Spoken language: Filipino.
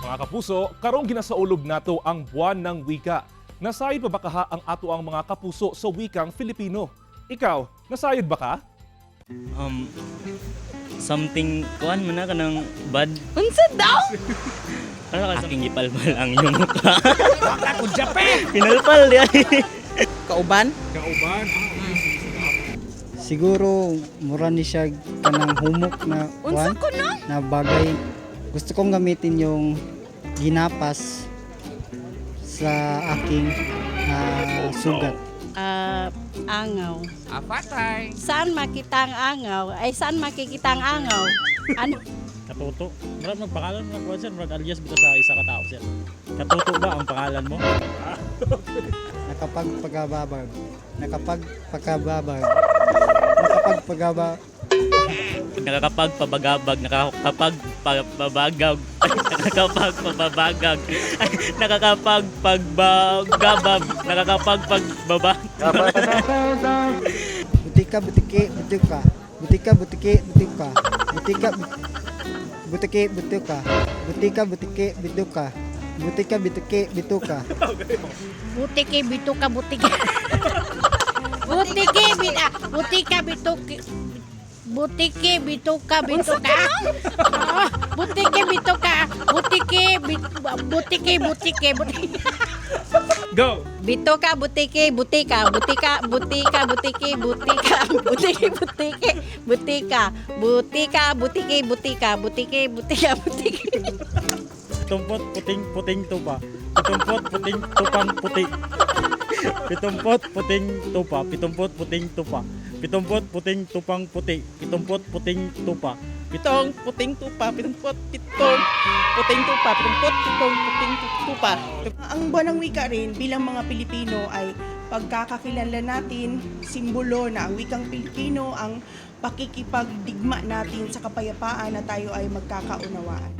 Mga kapuso, karong ginasaulob nato ang buwan ng wika. Nasayod pa ba kaha ang ato ang mga kapuso sa wikang Filipino? Ikaw, nasayod ba ka? Something kuan man na kanang bad. Unsa daw? Ano ka aking ipalpal ang iyong mukha. Ako Japan! Pinalpal di ay. Kauban? Kauban. Siguro mura ni siya kanang humok na Unsa kwan ko no? na bagay. Gusto kong gamitin yung ginapas sa aking sugat. Angaw. Apatay! Saan makita ang angaw? Ay, saan makikita ang angaw? Ano? Katuto. Marag magpangalan mo na po sir, marag alias bito sa isa ka tao sir. Katuto ba ang pangalan mo? Nakapagpagababag. Nakapagpagababag. Nakakapagpabagabag, nakakapagpabagag, nakakapagpabagag, nakakapagpagbagabag, nakakapagpagbabag. Butika, butiki, butika. Butika, butiki, butika. Butika, butiki, butika. Butika, butiki, butika. Butika, butiki, bituka. Butiki, bituka, butiki. Butiki, butika, bituki. Butiki, bituka, bituka. Butiki, bituka. Butiki, butiki. Go! Bituka, butiki, butika. Butika, butiki, butika. Butiki, butika. Butika, butiki, butika. Butiki, butika, butiki. Pitumpot puting tupa. Pitumpot puting tupang puti. Pitumpot puting tupa. Pitumpot puting tupa. Pitumpot puting tupang puti. Pitumpot puting tupa. Pitong puting tupa, pitumpot pitong puting tupa, pitumpot pitong puting tupa. Ang buwan ng wika rin bilang mga Pilipino ay pagkakakilala natin, simbolo na ang wikang Pilipino ang pakikipagdigma natin sa kapayapaan na tayo ay magkakaunawaan.